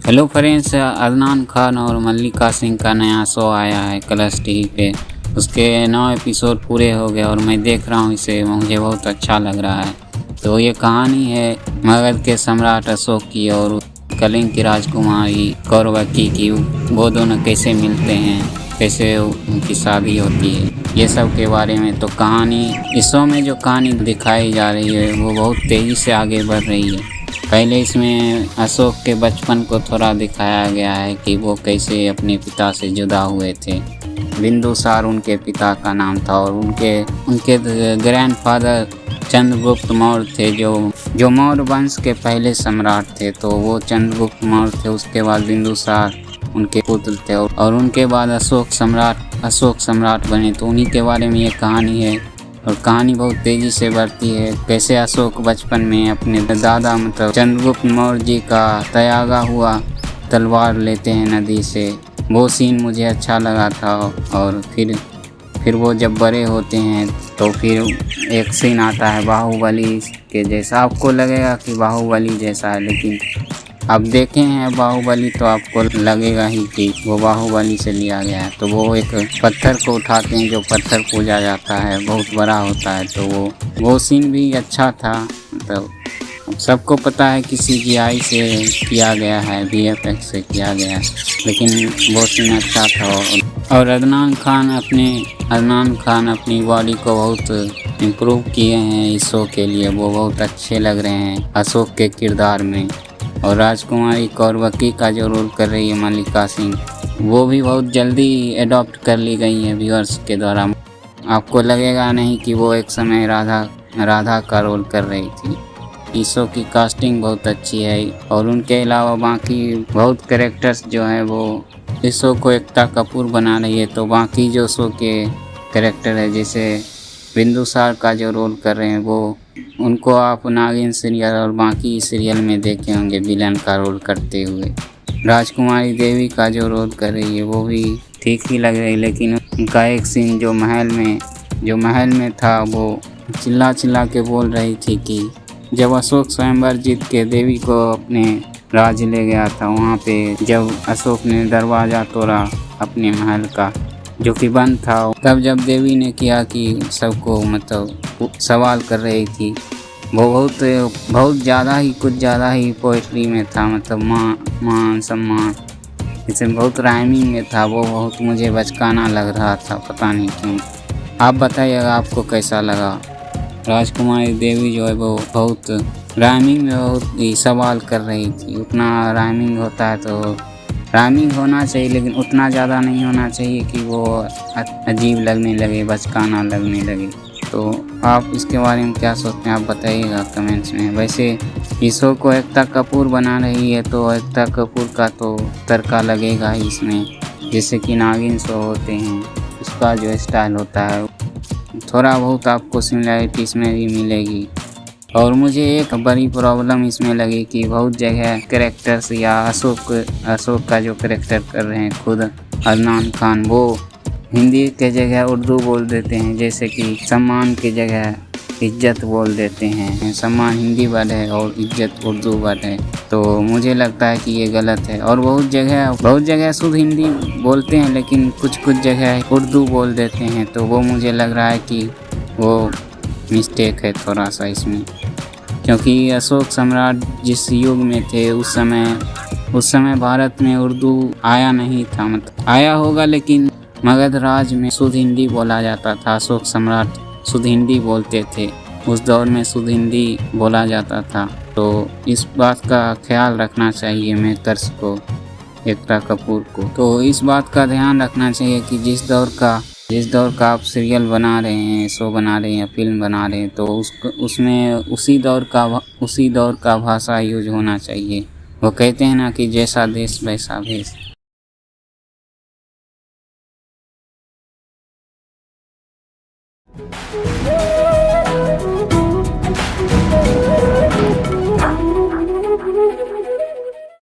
Hello friends, Adnan Khan और मल्लिका सिंह का नया शो आया है कलर्स टीवी पे। उसके 9 एपिसोड पूरे हो गए और मैं देख रहा हूँ इसे, मुझे बहुत अच्छा लग रहा है। तो ये कहानी है मगध के सम्राट अशोक की और कलिंग की राजकुमारी कौरवकी की। वो दोनों कैसे मिलते हैं, कैसे उनकी शादी होती है, ये सब के बारे में। तो कहानी, इस शो में जो कहानी दिखाई जा रही है वो बहुत तेज़ी से आगे बढ़ रही है। पहले इसमें अशोक के बचपन को थोड़ा दिखाया गया है कि वो कैसे अपने पिता से जुदा हुए थे। बिंदुसार उनके पिता का नाम था और उनके ग्रैंडफादर चंद्रगुप्त मौर्य थे, जो मौर्य वंश के पहले सम्राट थे। तो वो चंद्रगुप्त मौर्य थे, उसके बाद बिंदुसार उनके पुत्र थे और उनके बाद अशोक सम्राट बने। तो उन्हीं के बारे में ये कहानी है और कहानी बहुत तेज़ी से बढ़ती है। कैसे अशोक बचपन में अपने दादा मतलब चंद्रगुप्त मौर्य जी का त्यागा हुआ तलवार लेते हैं नदी से, वो सीन मुझे अच्छा लगा था। और फिर वो जब बड़े होते हैं तो फिर एक सीन आता है बाहुबली के जैसा। आपको लगेगा कि बाहुबली जैसा है, लेकिन आप देखे हैं बाहुबली तो आपको लगेगा ही कि वो बाहुबली से लिया गया है। तो वो एक पत्थर को उठाते हैं, जो पत्थर पूजा जाता है, बहुत बड़ा होता है। तो वो सीन भी अच्छा था। मतलब सबको पता है कि CGI से किया गया है, VFX से किया गया है, लेकिन वो सीन अच्छा था। और अदनान खान अपनी बॉडी को बहुत इम्प्रूव किए हैं इस शो के लिए। वो बहुत अच्छे लग रहे हैं अशोक के किरदार में। और राजकुमारी कौरवकी का जो रोल कर रही है मल्लिका सिंह, वो भी बहुत जल्दी एडॉप्ट कर ली गई है व्यूअर्स के द्वारा। आपको लगेगा नहीं कि वो एक समय राधा का रोल कर रही थी। इस शो की कास्टिंग बहुत अच्छी है और उनके अलावा बाकी बहुत कैरेक्टर्स जो हैं वो इस शो को एकता कपूर बना रही है। तो बाकी जो शो के कैरेक्टर है, जैसे बिंदुसार का जो रोल कर रहे हैं, वो उनको आप नागिन सीरियल और बाकी सीरियल में देखे होंगे विलन का रोल करते हुए। राजकुमारी देवी का जो रोल कर रही है वो भी ठीक ही लग रही है, लेकिन उनका एक सीन जो महल में था, वो चिल्ला के बोल रही थी कि जब अशोक स्वयंवर जीत के देवी को अपने राज ले गया था, वहाँ पे जब अशोक ने दरवाज़ा तोड़ा अपने महल का जो कि बंद था, तब जब देवी ने किया कि सबको मतलब सवाल कर रही थी, वो बहुत कुछ ज़्यादा ही पोइट्री में था। मतलब मान सम्मान, इसे बहुत राइमिंग में था। वो बहुत मुझे बचकाना लग रहा था, पता नहीं क्यों। आप बताइएगा आपको कैसा लगा। राजकुमारी देवी जो है वो बहुत राइमिंग में बहुत ही सवाल कर रही थी। उतना राइमिंग होता है तो राइमिंग होना चाहिए, लेकिन उतना ज़्यादा नहीं होना चाहिए कि वो अजीब लगने लगे, बचकाना लगने लगे। तो आप इसके बारे में क्या सोचते हैं, आप बताइएगा कमेंट्स में। वैसे इस शो को एकता कपूर बना रही है, तो एकता कपूर का तो तड़का लगेगा ही इसमें। जैसे कि नागिन शो होते हैं, उसका जो स्टाइल होता है, थोड़ा बहुत आपको सिमिलैरिटी इसमें भी मिलेगी। और मुझे एक बड़ी प्रॉब्लम इसमें लगी कि बहुत जगह कैरेक्टर्स या अशोक का जो कैरेक्टर कर रहे हैं खुद अदनान खान, वो हिंदी के जगह उर्दू बोल देते हैं। जैसे कि सम्मान की जगह इज्जत बोल देते हैं। सम्मान हिंदी वर्ड है और इज्जत उर्दू वर्ड है। तो मुझे लगता है कि ये गलत है। और बहुत जगह शुद्ध हिंदी बोलते हैं, लेकिन कुछ जगह उर्दू बोल देते हैं। तो वो मुझे लग रहा है कि वो मिस्टेक है थोड़ा सा इसमें, क्योंकि अशोक सम्राट जिस युग में थे उस समय भारत में उर्दू आया नहीं था। मतलब आया होगा, लेकिन मगध राज में शुद्ध हिंदी बोला जाता था। अशोक सम्राट शुद्ध हिंदी बोलते थे, उस दौर में शुद्ध हिंदी बोला जाता था। तो इस बात का ख्याल रखना चाहिए मेकर्स को, एकता कपूर को। तो इस बात का ध्यान रखना चाहिए कि जिस दौर का आप सीरियल बना रहे हैं, शो बना रहे हैं, फिल्म बना रहे हैं, तो उसमें उसी दौर का भाषा यूज होना चाहिए। वो कहते हैं ना कि जैसा देश वैसा भेष।